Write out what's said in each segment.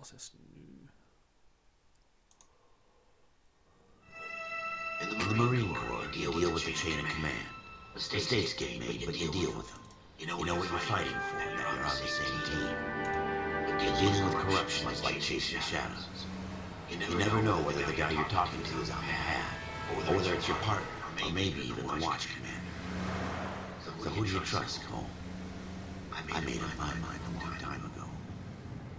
What's this new? In the Marine Corps, you deal with the chain of command. Mistakes get made, but you deal with them. You know what you're fighting for, and that you're on the same team. But dealing with corruption is like chasing shadows. You never know whether the guy you're talking to is on the pad, or whether it's your partner, or maybe even the watch commander. So who do you trust, Cole? I made up my mind a long time ago.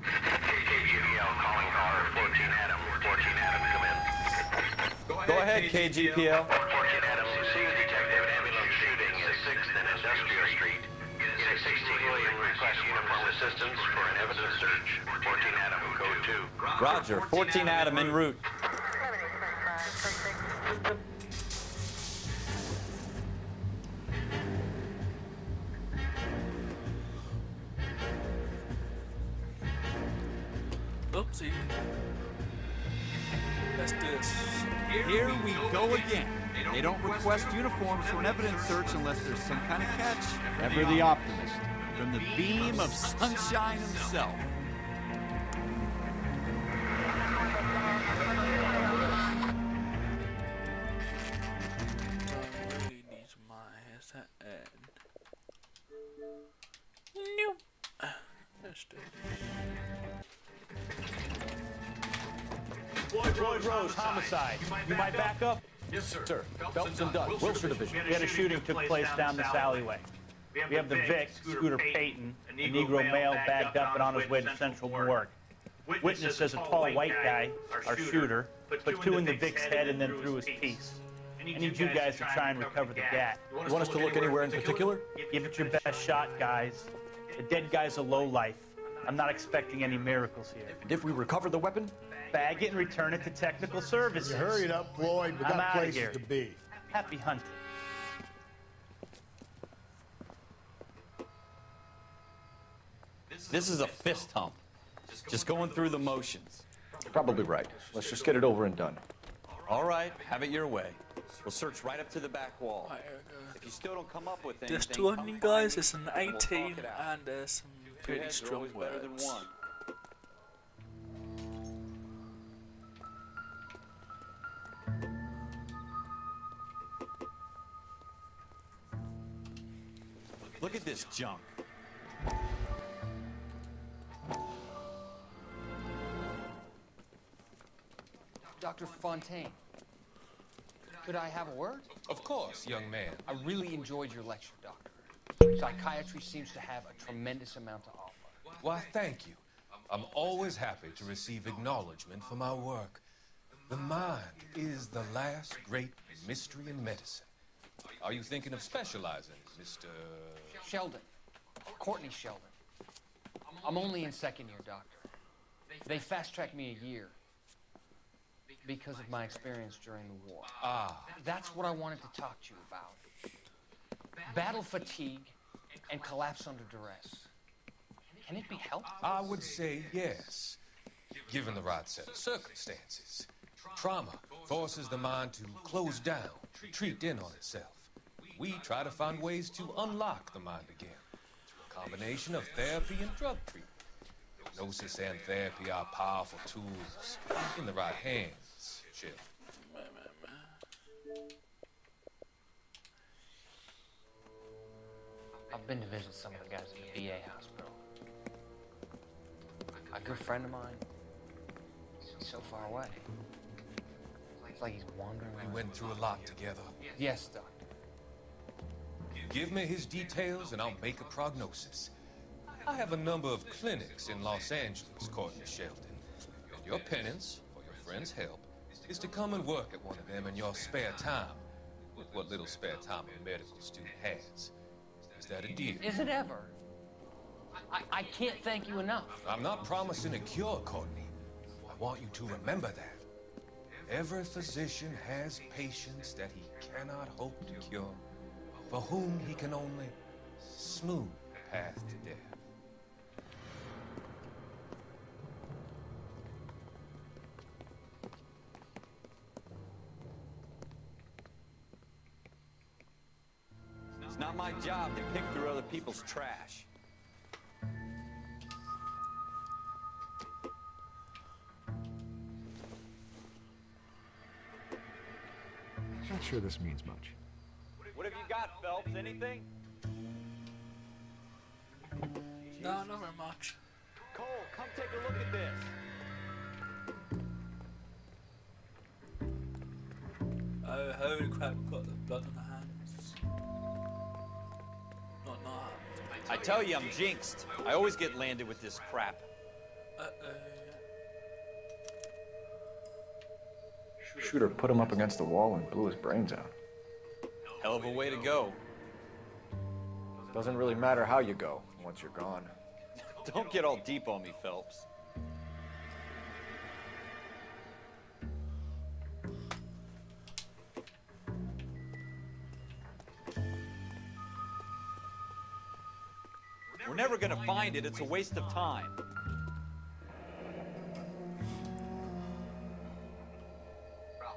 KGPL calling car 14 Adam. 14 Adam, come in. Go ahead, KGPL. 14 Adam, senior detective, ambulance shooting at 6th and Industrial Street. Unit 16 William requests uniform assistance for an evidence search. 14 Adam, code 2. Roger, 14 Adam en route. Oopsie. Let's do this. Here we go again. They don't request uniforms for an evidence search unless there's some kind of catch. Ever the optimist. From the beam of sunshine himself. Really needs my headset and nope. Let's do this. Floyd Rose, homicide. You might back up? Yes, sir. Sir, Phelps and Dunn, Wilshire Division. We had a shooting took place down this alleyway. We have the Vic, Scooter Payton, a Negro male bagged up and on his way to Central Newark. Witness says a tall white guy, our shooter, put two in the Vic's head and then threw his piece. I need you guys to try and recover the gat. You want us to look anywhere in particular? Give it your best shot, guys. The dead guy's a lowlife. I'm not expecting any miracles here. And if we recover the weapon? Bag it and return it to technical services. You hurry it up, Floyd. We I'm got outta places here. to be. Happy hunting. This is a fist hump. Just going through the motions. You're probably right. Let's just get it over and done. All right, have it your way. We'll search right up to the back wall. Right, If you still don't come up with anything, there's 2 of come you find guys, me it's an and we'll 18 talk it out. and there's some Two pretty heads are strong always better than words. one. Look at this junk. Dr. Fontaine, could I have a word? Of course, young man. I really enjoyed your lecture, Doctor. Psychiatry seems to have a tremendous amount to offer. Why, thank you. I'm always happy to receive acknowledgement for my work. The mind is the last great mystery in medicine. Are you thinking of specializing, Mr. Sheldon, Courtney Sheldon. I'm only in second year, Doctor. They fast-tracked me a year because of my experience during the war. Ah, That's what I wanted to talk to you about. Battle fatigue and collapse under duress. Can it be helped? I would say yes, given the right set of circumstances. Trauma forces the mind to close down, retreat in on itself. We try to find ways to unlock the mind again through a combination of therapy and drug treatment. Hypnosis and therapy are powerful tools in the right hands, Chip. I've been to visit some of the guys at the VA hospital. A good friend of mine, he's so far away. It's like he's wandering We around. went through a lot together. Yes, Doctor. Give me his details and I'll make a prognosis. I have a number of clinics in Los Angeles, Courtney Sheldon. And your penance, for your friend's help, is to come and work at one of them in your spare time, with what little spare time a medical student has. Is that a deal? Is it ever? I can't thank you enough. I'm not promising a cure, Courtney. I want you to remember that. Every physician has patients that he cannot hope to cure, for whom he can only smooth the path to death. It's not my job to pick through other people's trash. not sure this means much. What have you got, Phelps? Anything? No, not very much. Cole, come take a look at this. Oh, holy crap, we've got the blood on the hands. Not. I tell you, I'm jinxed. I always get landed with this crap. Shooter put him up against the wall and blew his brains out. Hell of a way to go. Doesn't really matter how you go once you're gone. Don't get all deep on me, Phelps. We're never gonna find it. It's a waste of time.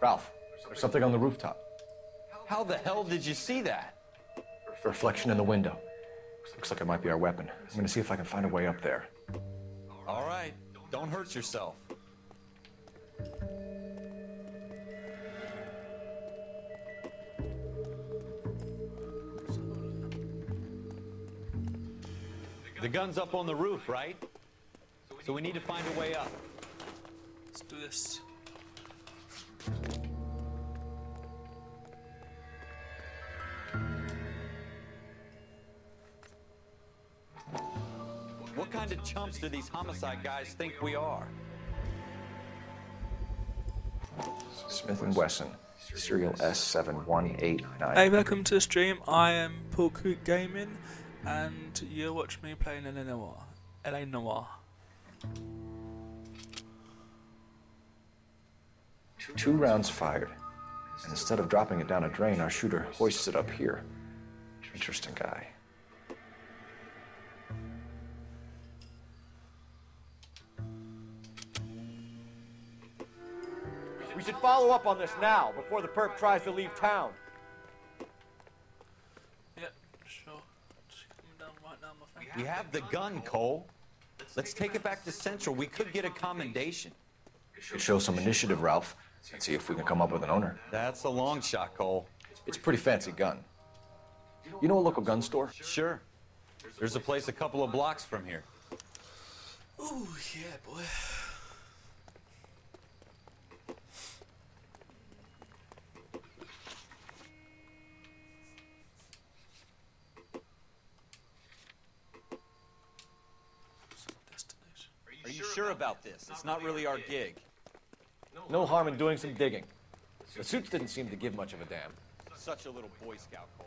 Ralph, there's something on the rooftop. How the hell did you see that? Reflection in the window. Looks like it might be our weapon. I'm gonna see if I can find a way up there. All right, don't hurt yourself. The gun's up on the roof, right? So we need to find a way up. Let's do this. What kind of chumps do these homicide guys think we are? Smith & Wesson, serial S7189. Hey, welcome to the stream. I am Paul Cook Gaming, and you're watching me playing LA Noire. Two rounds fired. And instead of dropping it down a drain, our shooter hoists it up here. Interesting guy. We should follow up on this now, before the perp tries to leave town. Yep, sure. Just coming down right now, my friend. We have the gun, Cole. Let's take it back to Central. We could get a commendation. Should show some initiative, Ralph, and see if we can come up with an owner. That's a long shot, Cole. It's a pretty fancy gun. You know a local gun store? Sure. There's a place a couple of blocks from here. Ooh, yeah, boy. Are you sure about this? It's not really our gig. No harm in doing some digging. The suits didn't seem to give much of a damn. Such a little Boy Scout, Cole.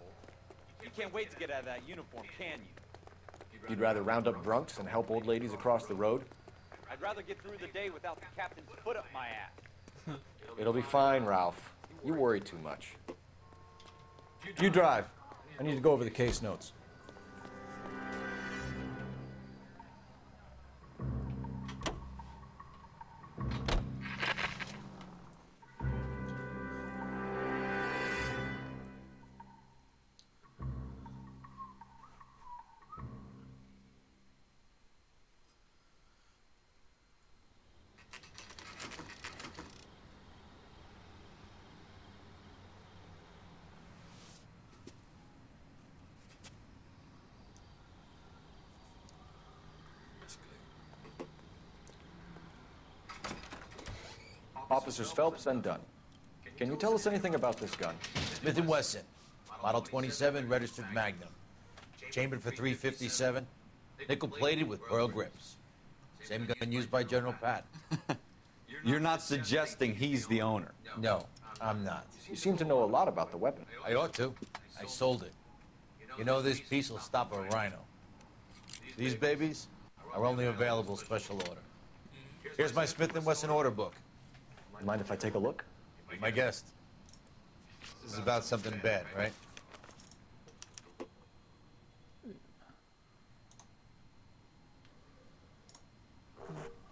You can't wait to get out of that uniform, can you? You'd rather round up drunks than help old ladies across the road? I'd rather get through the day without the captain's foot up my ass. It'll be fine, Ralph. You worry too much. You drive. I need to go over the case notes. Officers Phelps and Dunn. Can you tell us anything about this gun? Smith & Wesson, Model 27, registered Magnum. Chambered for .357, nickel-plated with pearl grips. Same gun used by General Patton. You're not suggesting he's the owner? No, I'm not. You seem to know a lot about the weapon. I ought to. I sold it. You know, this piece will stop a rhino. These babies are only available special order. Here's my Smith & Wesson order book. Mind if I take a look? My guest. This is about something bad, right?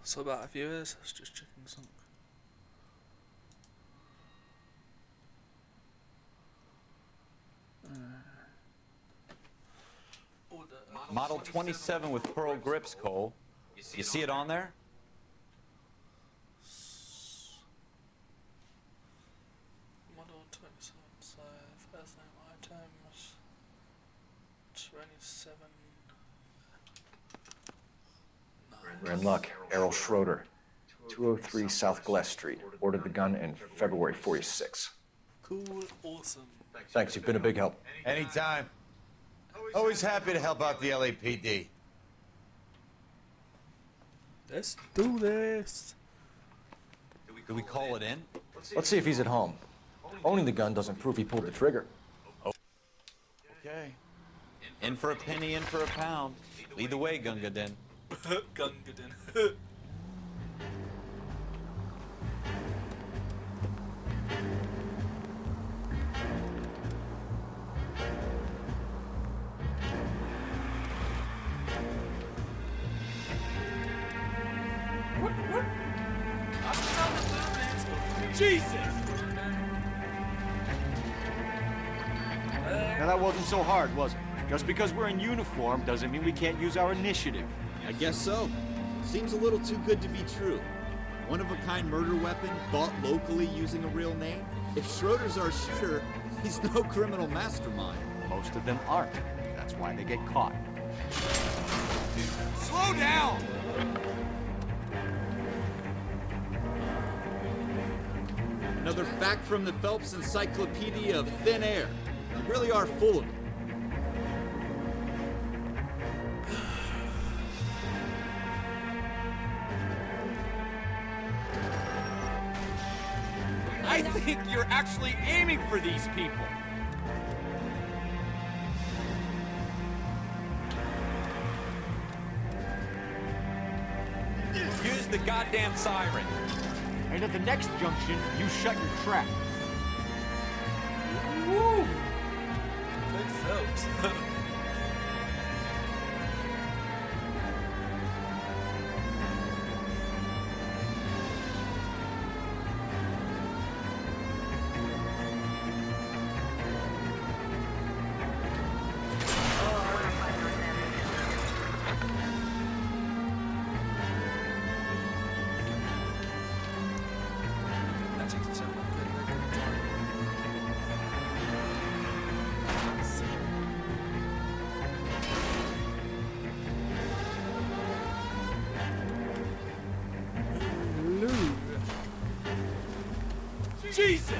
So about viewers, I was just checking something. Model 27 with pearl grips, Cole. You see it on there? Model 27 We're in luck. Errol Schroeder, 203 South Glass Street. Ordered the gun in February '46. Cool, awesome. Thanks, you've been a big help. Anytime. Always happy to help out the LAPD. Let's do this. Do we call it in? Let's see if he's at home. Owning the gun doesn't prove he pulled the trigger. Okay. In for a penny, in for a pound. Lead the way, Gunga Din. Gunga Din. Jesus! Now that wasn't so hard, was it? Just because we're in uniform doesn't mean we can't use our initiative. I guess so. Seems a little too good to be true. One-of-a-kind murder weapon bought locally using a real name? If Schroeder's our shooter, he's no criminal mastermind. Most of them aren't. That's why they get caught. Slow down! Another fact from the Phelps Encyclopedia of Thin Air. You really are full of it. I think you're actually aiming for these people. Use the goddamn siren. And at the next junction, you shut your trap. Woo! Good Phelps. Jesus!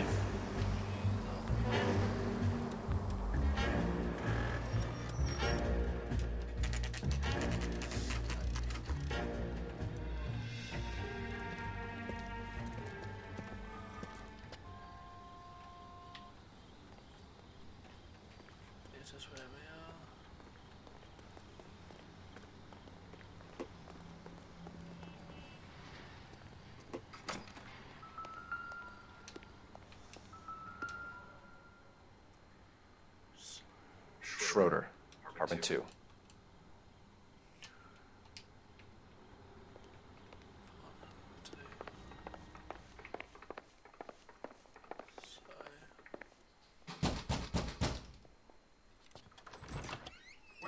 Is this where we are? Schroeder, apartment 2.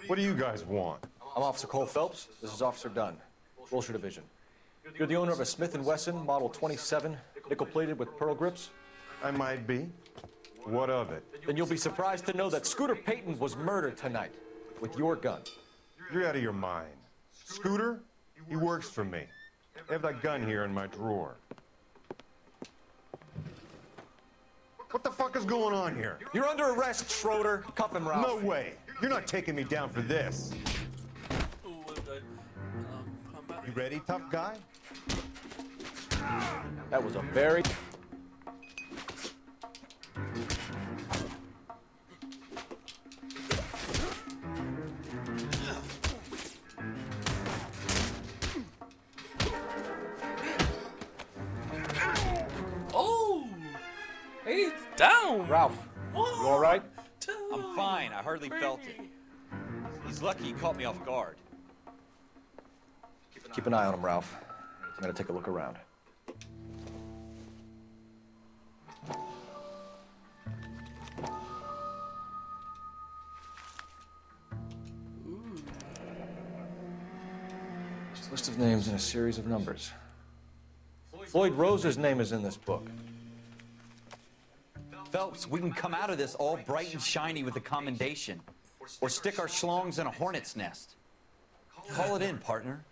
What do you guys want? I'm Officer Cole Phelps. This is Officer Dunn, Wilshire Division. You're the owner of a Smith & Wesson Model 27, nickel-plated with pearl grips? I might be. What of it? Then you'll be surprised to know that Scooter Payton was murdered tonight with your gun. You're out of your mind. Scooter? He works for me. I have that gun here in my drawer. What the fuck is going on here? You're under arrest, Schroeder. Cuff him, Ralph. No way. You're not taking me down for this. You ready, tough guy? That was a very... Oh! He's down! Ralph, What? you all right? I'm fine. I hardly felt it. He's lucky he caught me off guard. Keep an eye on him, Ralph. I'm gonna take a look around. It's a list of names and a series of numbers. Floyd Rose's name is in this book. Phelps, we can come out of this all bright and shiny with a commendation. Or stick our schlongs in a hornet's nest. Call it in, partner.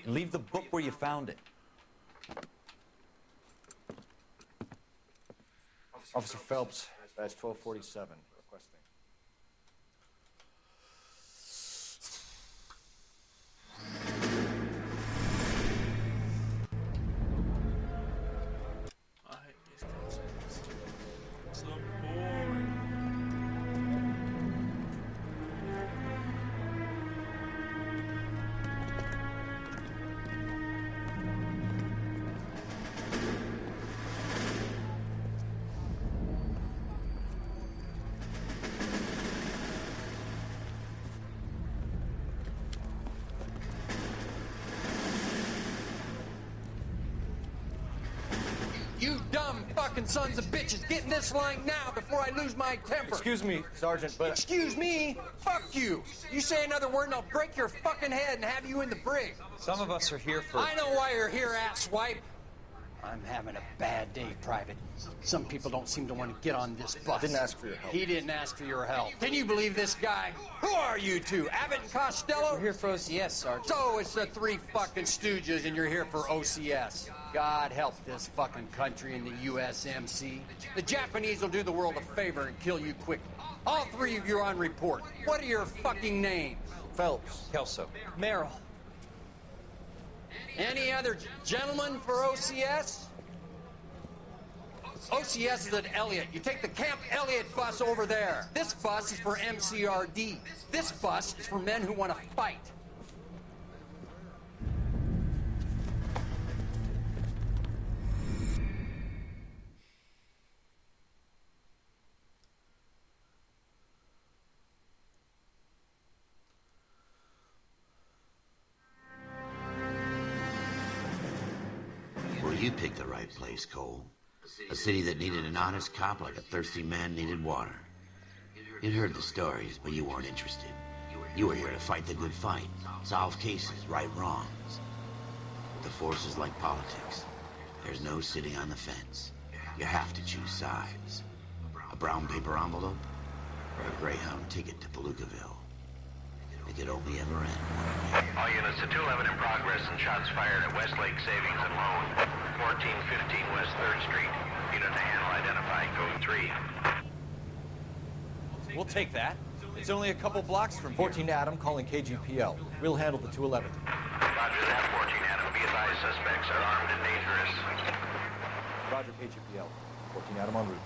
And leave the book where you found it. Officer Phelps, badge 1247, requesting. I hate these cutscenes. So boring. You dumb fucking sons of bitches, get in this line now before I lose my temper. Excuse me, Sergeant, but... Excuse me? Fuck you. You say another word and I'll break your fucking head and have you in the brig. Some of us are here for... I know why you're here, asswipe. I'm having a bad day, Private. Some people don't seem to want to get on this bus. I didn't ask for your help. He didn't ask for your help. Can you believe this guy? Who are you two? Abbott and Costello? We're here for OCS, Sergeant. So it's the three fucking stooges and you're here for OCS. God help this fucking country and the USMC. The Japanese will do the world a favor and kill you quickly. All three of you are on report. What are your fucking names? Phelps. Kelso. Merrill. Any other gentlemen for OCS? OCS is at Elliott. You take the Camp Elliott bus over there. This bus is for MCRD. This bus is for men who want to fight. Well, you picked the right place, Cole. A city that needed an honest cop like a thirsty man needed water. You'd heard the stories, but you weren't interested. You were here to fight the good fight, solve cases, right wrongs. But the force is like politics. There's no sitting on the fence. You have to choose sides. A brown paper envelope or a Greyhound ticket to Palookaville. It could only ever end one way. All units to 211 in progress and shots fired at Westlake Savings and Loan, 1415 West 3rd Street. Unit to handle identified, code 3. We'll take that. It's only a couple blocks from here. 14 Adam calling KGPL. We'll handle the 211. Roger that, 14 Adam. Be advised, suspects are armed and dangerous. Roger, KGPL. 14 Adam en route.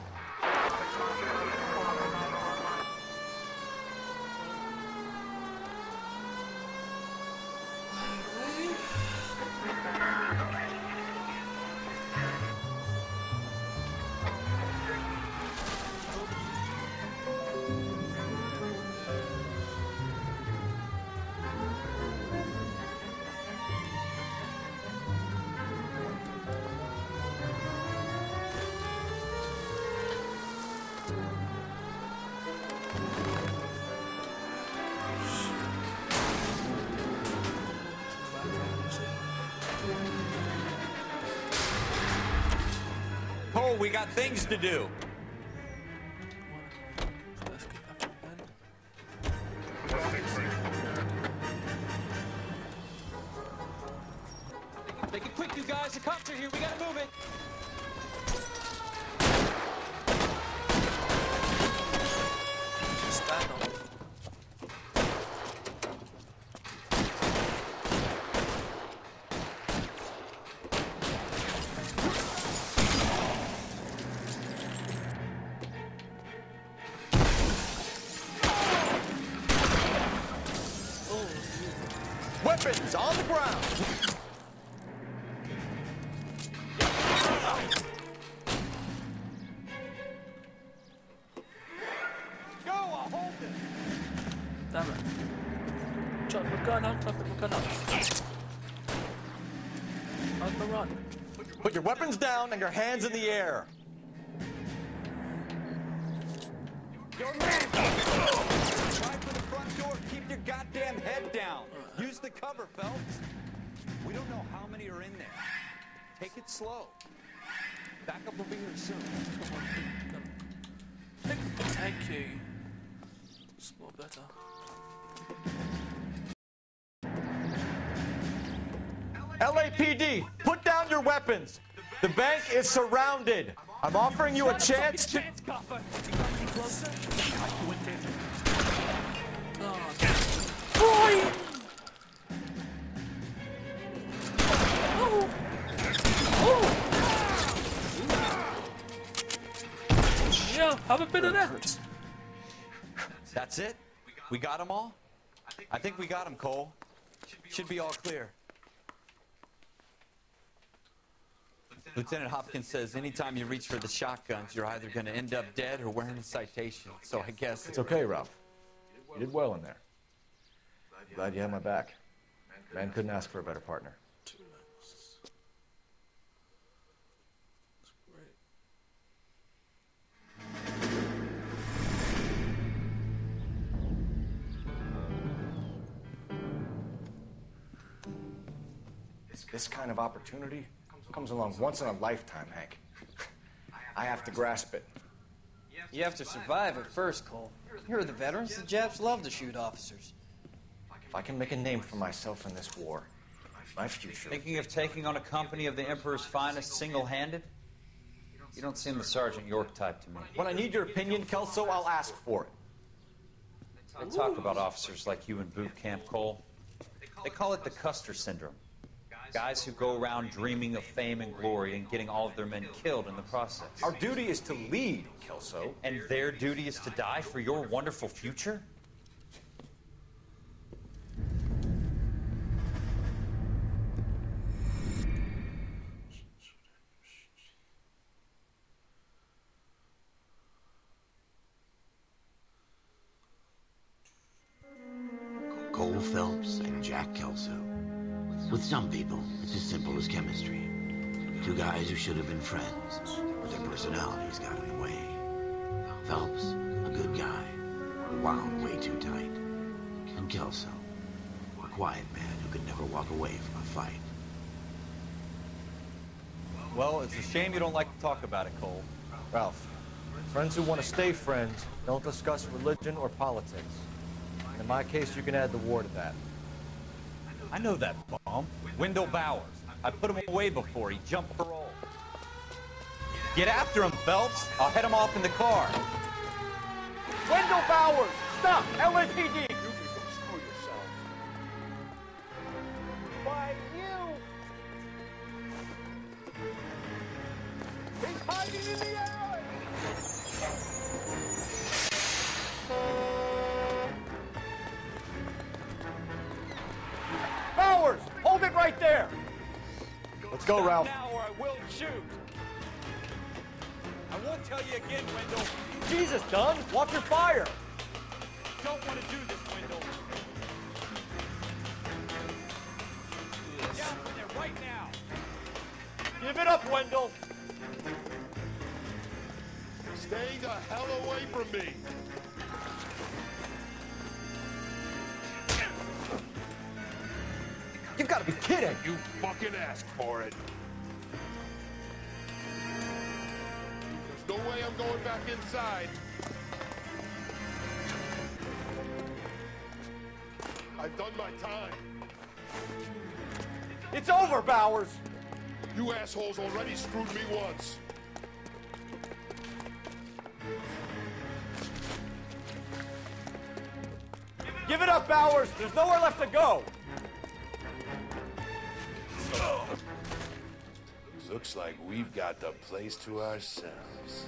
Cole, we got things to do. Make it quick, you guys. The cops are here. We gotta move it. Stand on. Weapons on the ground! Go, I'll hold it! Damn it. Chuck my gun out, chuck my gun out. How's the run? Put your weapons down and your hands in the air. Your man! Try for the front door. Keep your goddamn head down. Use the cover, Phelps. We don't know how many are in there. Take it slow. Backup will be here soon. Thank you. Small better. LAPD, put down your weapons. The bank is surrounded. I'm offering you a chance to... Yeah, have a bit of that. That's it? We got them all? I think we got them, Cole. Should be all clear. Lieutenant Hopkins says anytime you reach for the shotguns, you're either going to end up dead or wearing a citation. So I guess... It's okay, Ralph. You did well in there. Glad you had my back. Man couldn't ask for a better partner. This kind of opportunity comes along once in a lifetime, Hank. I have to grasp it. You have to survive at first, Cole. Here are the veterans. The Japs love to shoot officers. If I can make a name for myself in this war, my future... Thinking of taking on a company of the Emperor's finest single-handed? You don't seem the Sergeant York type to me. When I need your opinion, Kelso, I'll ask for it. They talk about officers like you in boot camp, Cole. They call it the Custer syndrome. Guys who go around dreaming of fame and glory and getting all of their men killed in the process. Our duty is to lead, Kelso. And their duty is to die for your wonderful future? Cole Phelps and Jack Kelso. With some people, it's as simple as chemistry. Two guys who should have been friends, but their personalities got in the way. Phelps, a good guy, wound way too tight. And Kelso, a quiet man who could never walk away from a fight. Well, it's a shame you don't like to talk about it, Cole. Ralph, friends who want to stay friends don't discuss religion or politics. In my case, you can add the war to that. I know that bum. Wendell Bowers. I put him away before he jumped parole. Get after him, Phelps. I'll head him off in the car. Wendell Bowers! Stop! LAPD! You can go screw yourself. Why, you! He's hiding in the alley! Bowers! Hold it right there! Let's go, Ralph. Now or I will shoot. I won't tell you again, Wendell. Jesus, Dunn! Watch your fire! Don't want to do this, Wendell. Down from there right now. Give it up, Wendell! Stay the hell away from me. You've got to be kidding! You fucking asked for it. There's no way I'm going back inside. I've done my time. It's over, Bowers! You assholes already screwed me once. Give it up, Bowers! There's nowhere left to go! Looks like we've got the place to ourselves.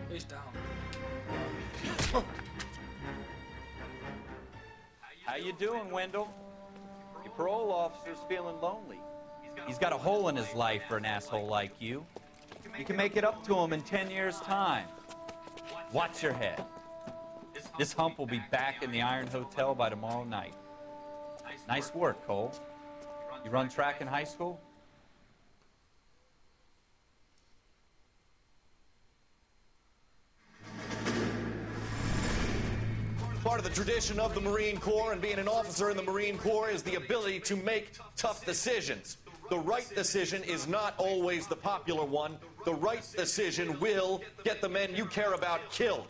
He's down. How you doing, Wendell? Your parole officer's feeling lonely. He's got a hole in his life for an asshole like you. You can make it up to him in 10 years' time. Watch your head. This hump will be back in the Iron Hotel by tomorrow night. Nice work, Cole. You run track in high school? Part of the tradition of the Marine Corps and being an officer in the Marine Corps is the ability to make tough decisions. The right decision is not always the popular one. The right decision will get the men you care about killed.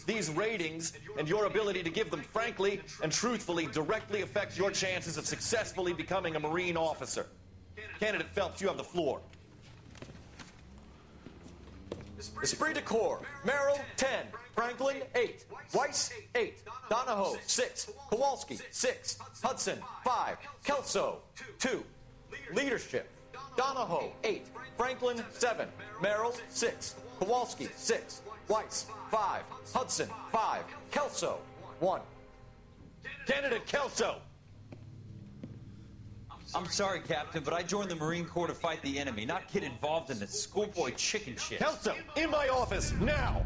These ratings and your ability to give them frankly and truthfully directly affect your chances of successfully becoming a Marine officer. Candidate Phelps, you have the floor. Esprit de Corps, Merrill, 10. Franklin, 8. Weiss, 8. Donahoe, 6. Kowalski, 6. Hudson, 5. Kelso, 2. Leadership, Donahoe, 8. Franklin, 7. Merrill, 6. Kowalski, 6. Weiss, 5. Hudson, 5. Kelso, 1. Candidate Kelso! I'm sorry, Captain, but I joined the Marine Corps to fight the enemy, not get involved in this schoolboy chicken shit. Kelso, in my office, now!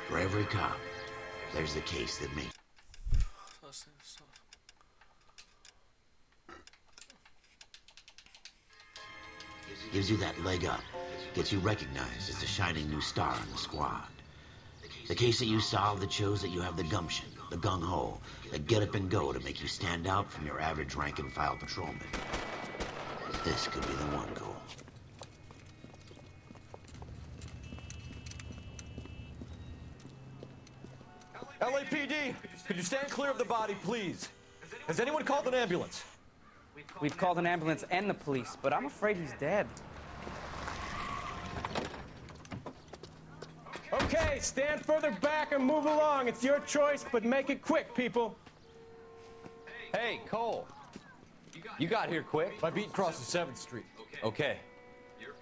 For every cop, there's the case that makes. Gives you that leg up, gets you recognized as the shining new star in the squad. The case that you solved that shows that you have the gumption, the gung-ho, the get up and go to make you stand out from your average rank-and-file patrolman. This could be the one goal. LAPD, could you stand clear of the body, please? Has anyone called an ambulance? We've called an ambulance and the police, but I'm afraid he's dead. Okay, stand further back and move along. It's your choice, but make it quick, people. Hey, Cole. You got here quick. My beat crosses 7th Street. Okay.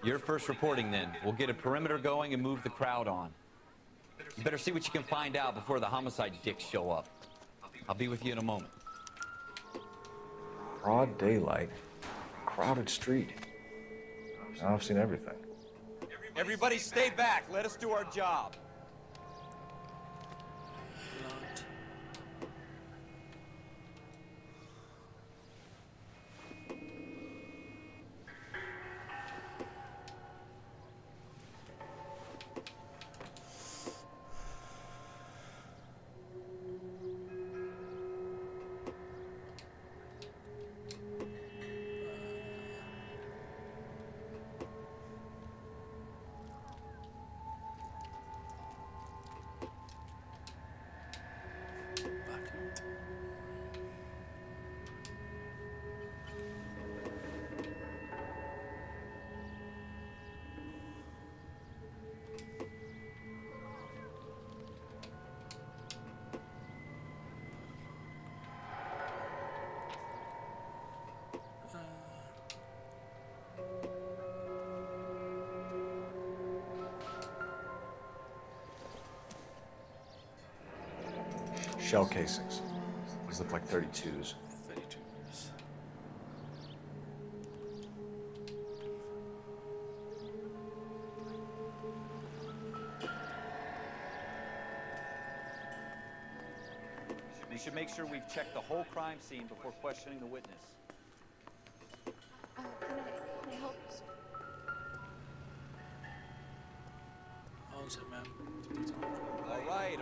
You're first reporting then. We'll get a perimeter going and move the crowd on. You better see what you can find out before the homicide dicks show up. I'll be with you in a moment. Broad daylight, crowded street. Now I've seen everything. Everybody stay back. Let us do our job. Shell casings. These look like 32s. 32s. We should make sure we've checked the whole crime scene before questioning the witness. Can I help you, sir? Hold on, man.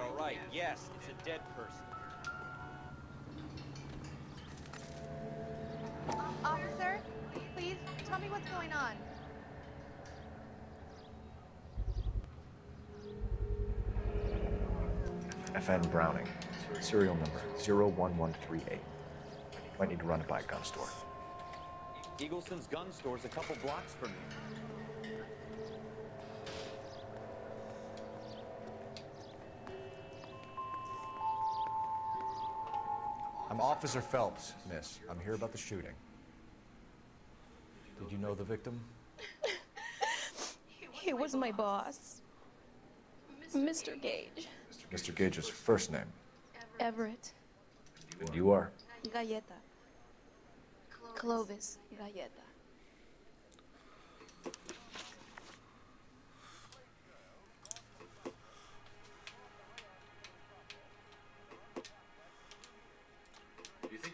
All right. Yes, it's a dead person. Officer, please tell me what's going on. FN Browning. Serial number 01138. Might need to run it by a gun store. Eagleson's gun store's a couple blocks from me. I'm Officer Phelps, miss. I'm here about the shooting. Did you know the victim? He was my boss, Mr. Gage. Mr. Gage's first name. Everett. And you are? Galleta. Clovis Galleta.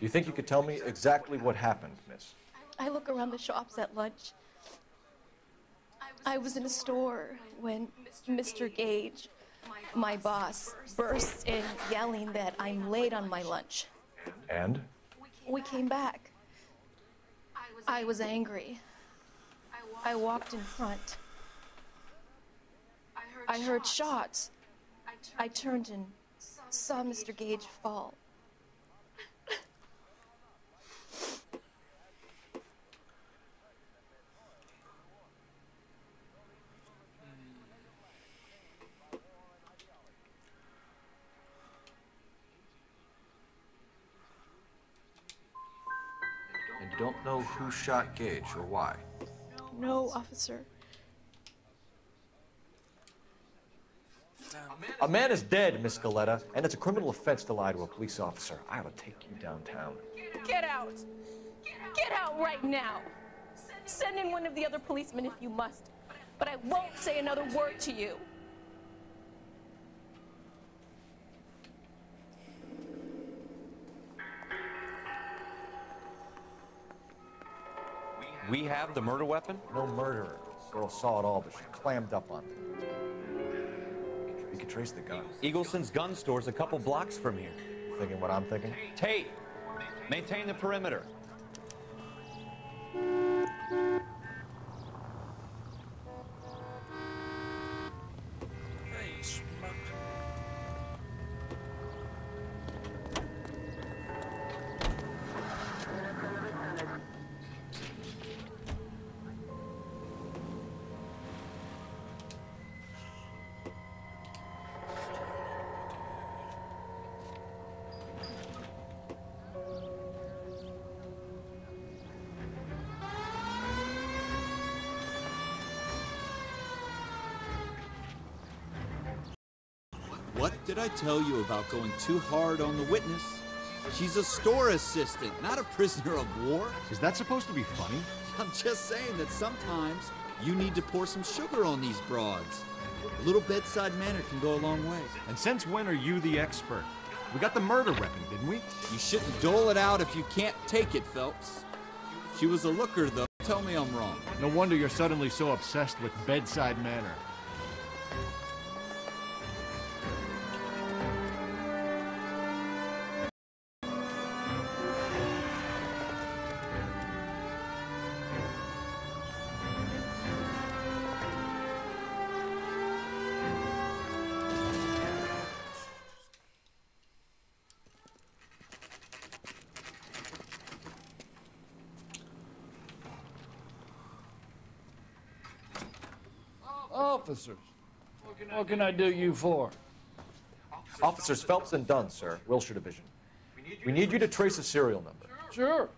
You think you could tell me exactly what happened, miss? I look around the shops at lunch. I was in a store when Mr. Gage, my boss, bursts in yelling that I'm late on my lunch. And? We came back. I was angry. I walked in front. I heard shots. I turned and saw Mr. Gage fall. And you don't know who shot Gage or why? No, officer. A man is dead, Miss Scaletta, and it's a criminal offense to lie to a police officer. I ought to take you downtown. Get out! Get out right now! Send in one of the other policemen if you must, but I won't say another word to you. We have the murder weapon? No murderer. Girl saw it all, but she clammed up on it. We could trace the gun. Eagleson's gun store's a couple blocks from here. Thinking what I'm thinking? Tate, maintain the perimeter. Hey, smoke. What did I tell you about going too hard on the witness? She's a store assistant, not a prisoner of war. Is that supposed to be funny? I'm just saying that sometimes you need to pour some sugar on these broads. A little bedside manner can go a long way. And since when are you the expert? We got the murder weapon, didn't we? You shouldn't dole it out if you can't take it, Phelps. She was a looker, though. Tell me I'm wrong. No wonder you're suddenly so obsessed with bedside manner. Officers, what can I do you for? Officers Phelps and Dunn, sir, Wilshire Division. We need you to trace a serial number. Sure.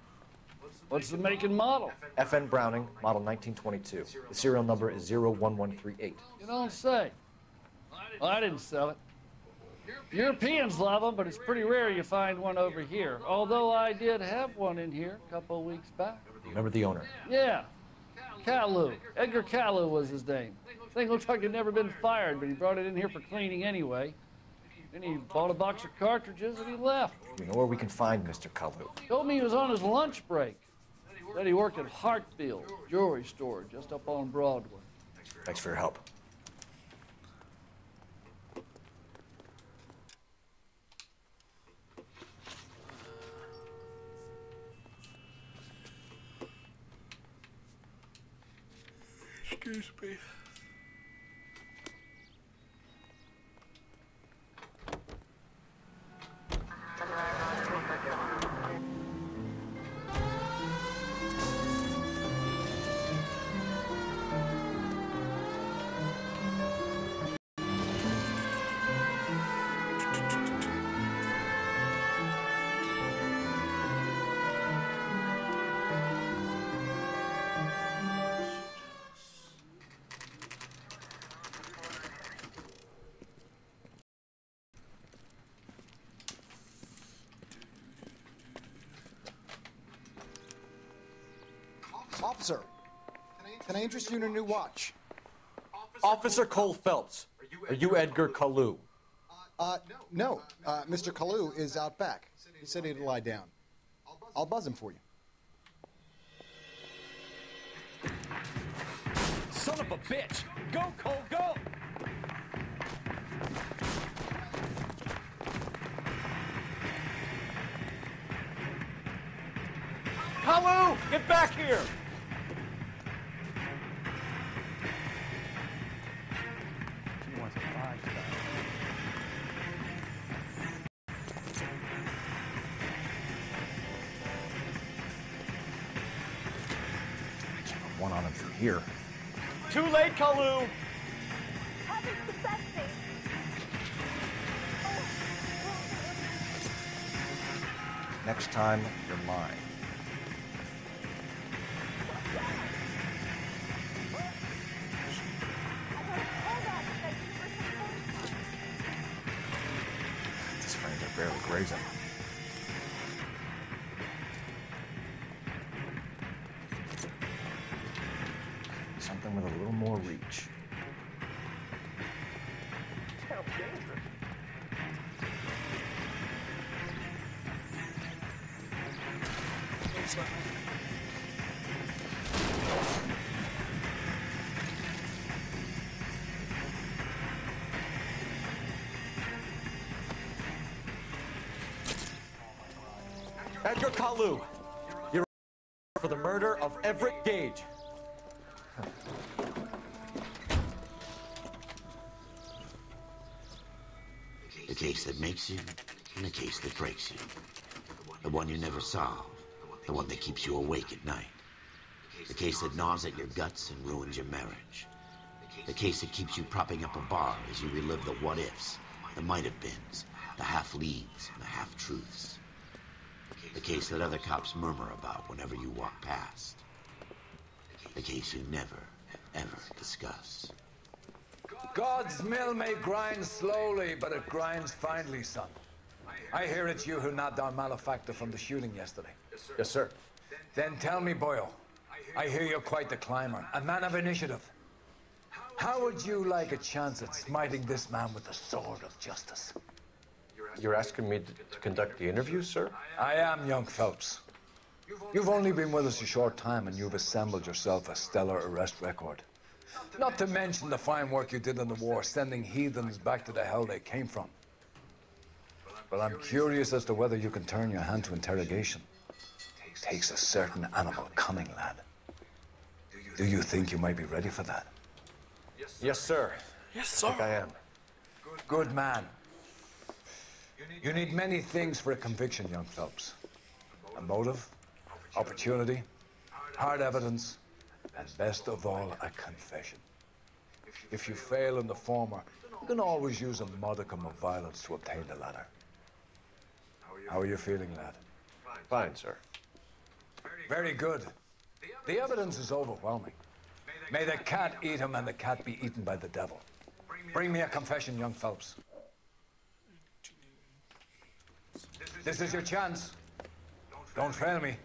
What's the make and model? FN Browning, model 1922. The serial number is 01138. You don't say. Well, I didn't sell it. Europeans love them, but it's pretty rare you find one over here. Although I did have one in here a couple of weeks back. Remember the owner? Yeah. Caillou. Edgar Caillou was his name. Thing looked like it'd never been fired, but he brought it in here for cleaning anyway. Then he bought a box of cartridges and he left. We know where we can find Mr. Caillou. Told me he was on his lunch break. Said he worked at Hartfield jewelry store just up on Broadway. Thanks for your help. Excuse me. Officer, can I interest you in a new watch? Officer Cole Phelps, are you Edgar Caillou? No. Mr. Caillou is out back. He said he'd lie down. I'll buzz him for you. of a bitch! Go, Cole, go! Kalu, get back here! She wants a five-star. One on him from here. Too late, Kalu! Next time, you're mine. These frames are barely grazing. Something with a little more reach. Sounds dangerous. Edgar Kalu, you're for the murder of Everett Gage. The case that makes you, and the case that breaks you. The one you never solve. The one that keeps you awake at night. The case that gnaws at your guts and ruins your marriage. The case that keeps you propping up a bar as you relive the what-ifs, the might-have-beens, the half-leads, and the half-truths. The case that other cops murmur about whenever you walk past. The case you never, ever discuss. God's mill may grind slowly, but it grinds finely, son. I hear it's you who nabbed our malefactor from the shooting yesterday. Yes, sir. Then tell me, Boyle, I hear you're quite the climber, a man of initiative. How would you like a chance at smiting this man with the sword of justice? You're asking me to conduct the interview, sir? I am, young Phelps. You've only been with us a short time, and you've assembled yourself a stellar arrest record. Not to mention the fine work you did in the war, sending heathens back to the hell they came from. But I'm curious as to whether you can turn your hand to interrogation. It takes a certain animal cunning, lad. Do you think you might be ready for that? Yes, sir. Yes, sir. I think I am. Good man. You need many things for a conviction, young Phelps. A motive, opportunity, hard evidence, and best of all, a confession. If you fail in the former, you can always use a modicum of violence to obtain the latter. How are you feeling, lad? Fine, sir. Very good. The evidence is overwhelming. May the cat eat him and the cat be eaten by the devil. Bring me a confession, young Phelps. This is your chance. Don't fail me.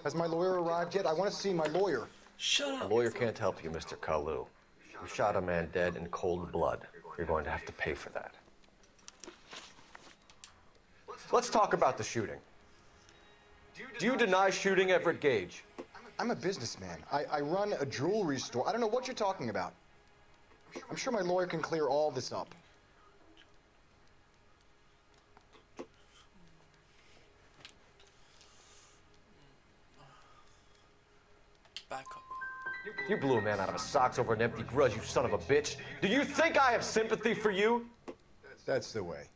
Has my lawyer arrived yet? I want to see my lawyer. Shut up. A lawyer can't help you, Mr. Kalu. You shot a man dead in cold blood. You're going to have to pay for that. Let's talk about the shooting. Do you deny shooting Everett Gage? I'm a businessman. I run a jewelry store. I don't know what you're talking about. I'm sure my lawyer can clear all this up. Back up. You blew a man out of his socks over an empty grudge, you son of a bitch. Do you think I have sympathy for you? That's the way.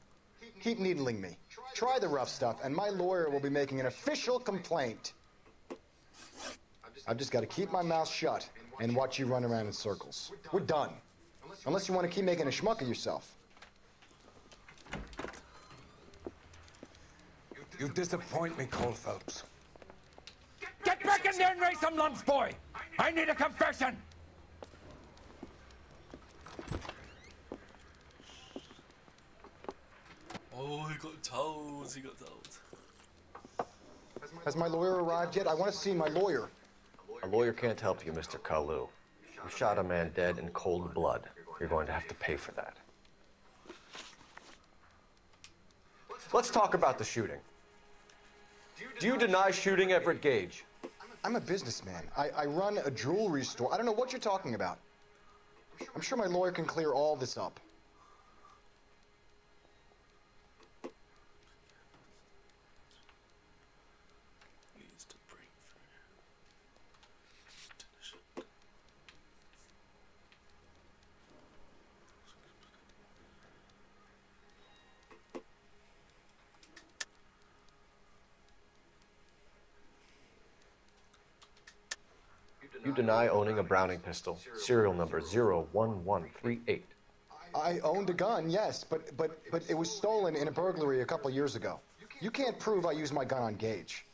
Keep needling me. Try the rough stuff, and my lawyer will be making an official complaint. I've just got to keep my mouth shut and watch you run around in circles. We're done. Unless you want to keep making a schmuck of yourself. You disappoint me, Cole Phelps. Get back in there and raise some lumps, boy! I need a confession! Oh, he got told. He got told. Has my lawyer arrived yet? I want to see my lawyer. A lawyer can't help you, Mr. Kalu. You shot a man dead in cold blood. You're going to have to pay for that. Let's talk about the shooting. Do you deny shooting Everett Gage? I'm a businessman. I run a jewelry store. I don't know what you're talking about. I'm sure my lawyer can clear all this up. You deny owning a Browning pistol, serial number 01138. I owned a gun, yes, but it was stolen in a burglary a couple years ago. You can't prove I used my gun on Gage.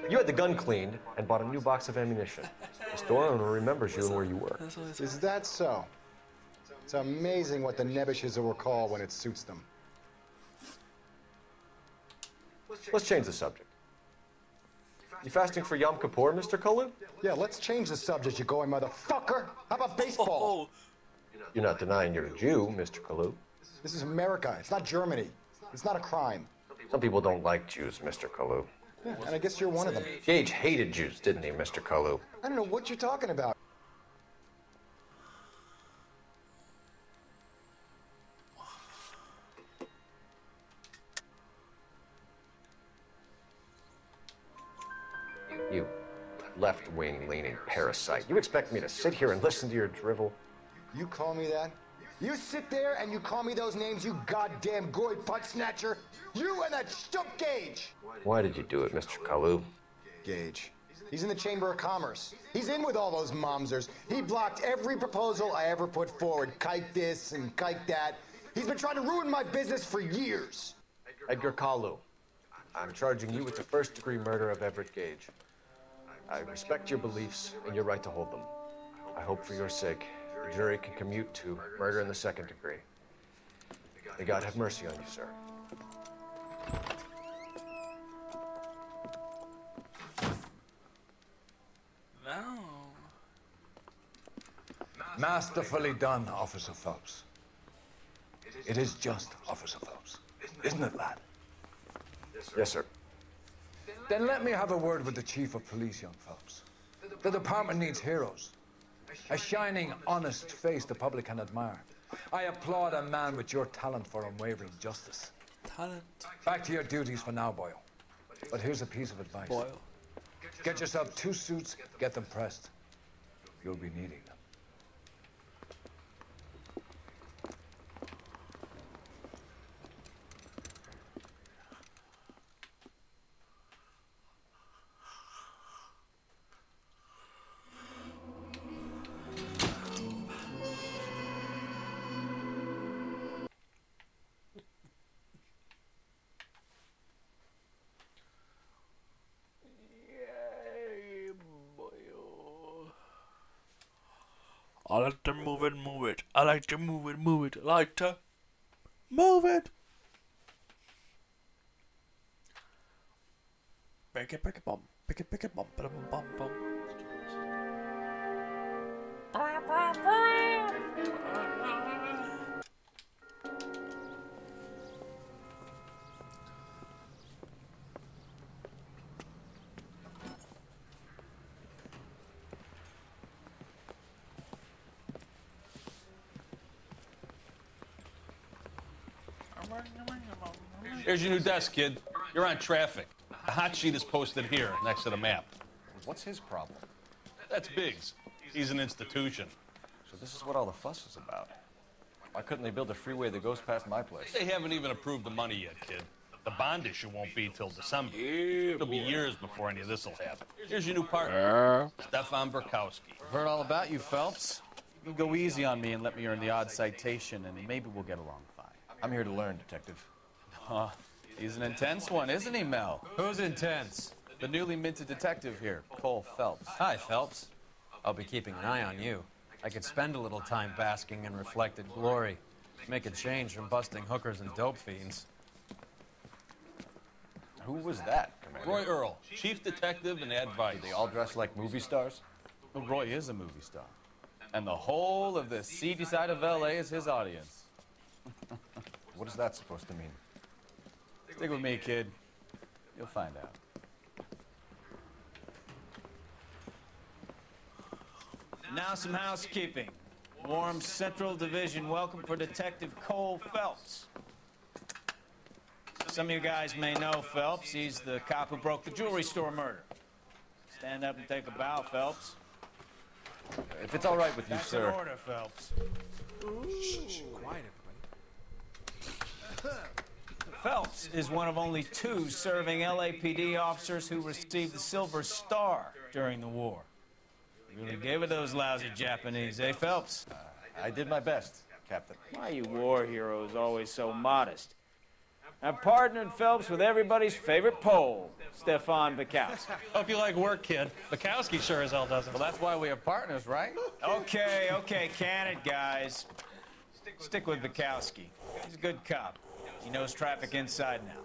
You had the gun cleaned and bought a new box of ammunition. The store owner remembers you and where you were. Is that so? It's amazing what the Nebishes will recall when it suits them. Let's change the subject. You fasting for Yom Kippur, Mr. Kalu? Yeah, let's change the subject, you going motherfucker. How about baseball? You're not denying you're a Jew, Mr. Kalu. This is America. It's not Germany. It's not a crime. Some people don't like Jews, Mr. Kalu. Yeah, and I guess you're one of them. Gage hated Jews, didn't he, Mr. Kalu? I don't know what you're talking about. You left-wing leaning parasite. You expect me to sit here and listen to your drivel? You call me that? You sit there and you call me those names, you goddamn goy butt snatcher? You and that stump Gage! Why did you do it, Mr. Kalu? Gage. He's in the Chamber of Commerce. He's in with all those momsers. He blocked every proposal I ever put forward. Kike this and kike that. He's been trying to ruin my business for years. Edgar Kalu, I'm charging you with the first-degree murder of Everett Gage. I respect your beliefs and your right to hold them. I hope for your sake, the jury can commute to murder in the second degree. May God have mercy on you, sir. No. Masterfully done, Officer Phelps. It is just, Officer Phelps. Isn't it, lad? Yes, sir. Then let me have a word with the Chief of Police, young Phelps. The department needs heroes. A shining, honest face the public can admire. I applaud a man with your talent for unwavering justice. Talent. Back to your duties for now, Boyle. But here's a piece of advice. Boyle. Get yourself 2 suits, get them pressed. You'll be needing them. I like to move it, move it. I like to move it, move it. I like to move it. Pick it, bum. Pick it, bum. Bum. Here's your new desk, kid. You're on traffic. The hot sheet is posted here, next to the map. What's his problem? That's Biggs. He's an institution. So this is what all the fuss is about. Why couldn't they build a freeway that goes past my place? They haven't even approved the money yet, kid. The bond issue won't be till December. It'll be years before any of this will happen. Here's your new partner, Stefan Burkowski. Heard all about you, Phelps. You go easy on me and let me earn the odd citation, and maybe we'll get along fine. I'm here to learn, Detective. He's an intense one, isn't he, Mel? Who's intense? The newly minted detective here, Cole Phelps. Hi, Phelps. I'll be keeping an eye on you. I could spend a little time basking in reflected glory. Make a change from busting hookers and dope fiends. Who was that, Commander? Roy Earl, chief detective and advice. They all dress like movie stars? Well, Roy is a movie star. And the whole of the seedy side of LA is his audience. What is that supposed to mean? Stick with me, kid. You'll find out. Now some housekeeping. Warm Central Division welcome for Detective Cole Phelps. Some of you guys may know Phelps. He's the cop who broke the jewelry store murder. Stand up and take a bow, Phelps. If it's all right with you, That's sir. in order, Phelps. Shh, quiet, everybody. Phelps is one of only 2 serving LAPD officers who received the Silver Star during the war. Really gave it those lousy Japanese, eh, Phelps? I did my best, Captain. Why you war heroes always so modest? I've partnered Phelps with everybody's favorite Pole, Stefan Bukowski. Hope you like work, kid. Bukowski sure as hell doesn't. Well, that's why we have partners, right? Okay, can it, guys. Stick with Bukowski. He's a good cop. He knows traffic inside now.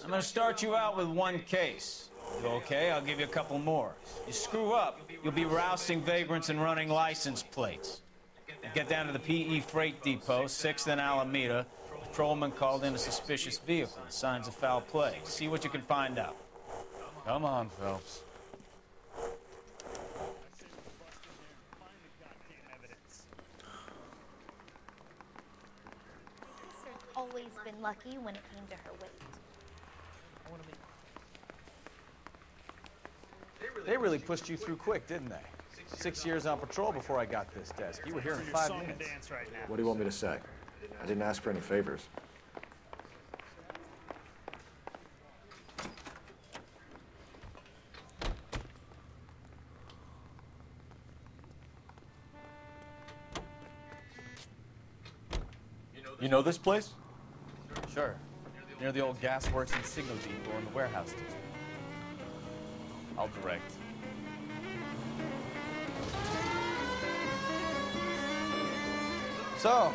I'm gonna start you out with 1 case. You okay? I'll give you a couple more. You screw up, you'll be rousting vagrants and running license plates. Now get down to the PE Freight Depot, 6th and Alameda. Patrolman called in a suspicious vehicle, signs of foul play. See what you can find out. Come on, Phelps. Sister's always been lucky when it came to her weight. They really pushed you through quick, didn't they? 6 years on patrol before I got this desk. You were here in 5 minutes. What do you want me to say? I didn't ask for any favors. You know this place? Sure. Near the old gas works and signal depot in the warehouse district. I'll direct. So,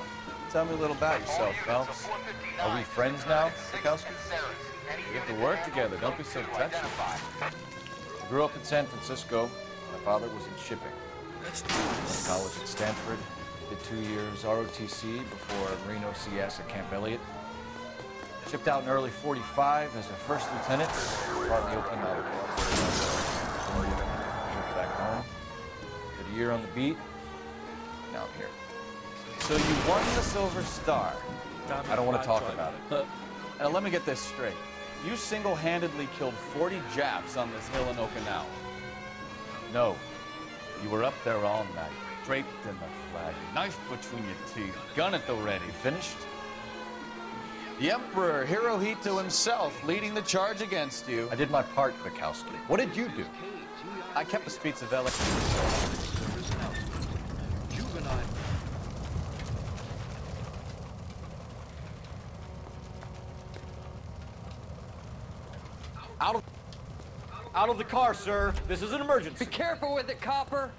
tell me a little about yourself, Phelps. Are we friends now, Bukowski? We have to work together. Don't be so touchy. I grew up in San Francisco. My father was in shipping. Went to college at Stanford. Did 2 years ROTC before Reno CS at Camp Elliott. Shipped out in early '45 as a first lieutenant, partly Okinawa. Moved back home. Did a year on the beat. Now I'm here. So you won the Silver Star. I don't want to talk about it. Now let me get this straight. You single-handedly killed 40 Japs on this hill in Okinawa. No. You were up there all night, draped in the flag, knife between your teeth, gun at the ready. Finished? The Emperor Hirohito himself leading the charge against you. I did my part, Bukowski. What did you do? I kept the streets of LA. Out of the car, sir. This is an emergency. Be careful with it, copper.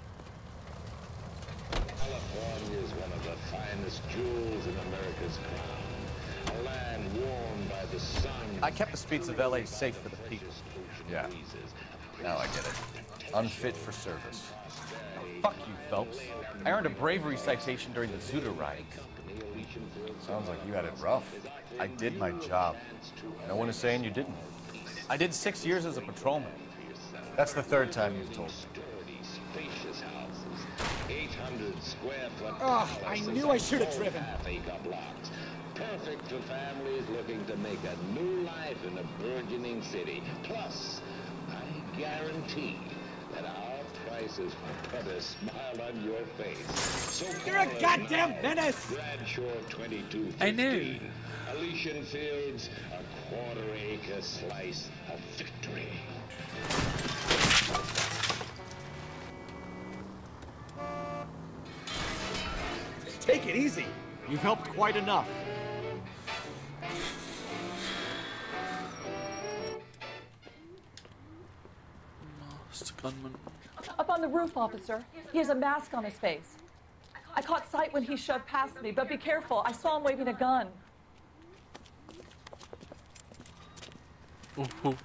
California is one of the finest jewels in America's crown. A land warmed by the sun. I kept the streets of LA safe for the people. Yeah. Now I get it. Unfit for service. Fuck you, Phelps. I earned a bravery citation during the Zuda riot. Sounds like you had it rough. I did my job. No one is saying you didn't. I did 6 years as a patrolman. That's the 3rd time you've told me. Spacious houses, 800 square foot. Oh, I knew I should have driven. Half-acre blocks. Perfect for families looking to make a new life in a burgeoning city. Plus, I guarantee that our prices will put a smile on your face. So You're a goddamn menace! Bradshaw 2215. I knew. Elysian Fields, a quarter-acre slice of victory. Take it easy. You've helped quite enough. Masked gunman. Up on the roof, officer. He has a mask on his face. I caught sight when he shoved past me, but be careful. I saw him waving a gun. Ooh.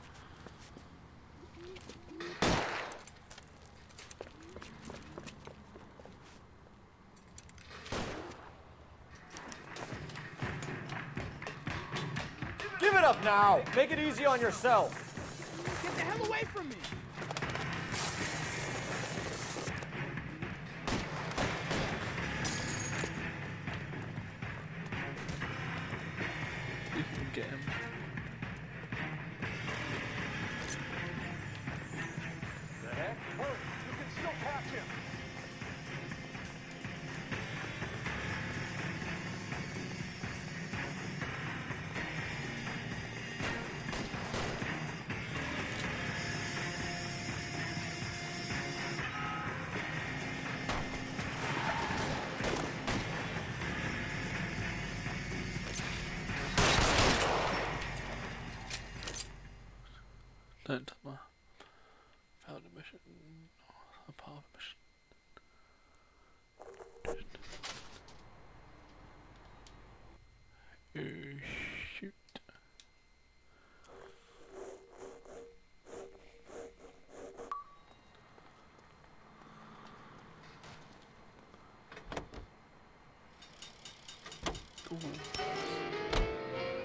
Give it up now. Make it easy on yourself. Get the hell away from me! You can get him. The heck? Hurry! You can still catch him. Don't tell me. Failed a mission. A part of a mission. Shoot. Ooh.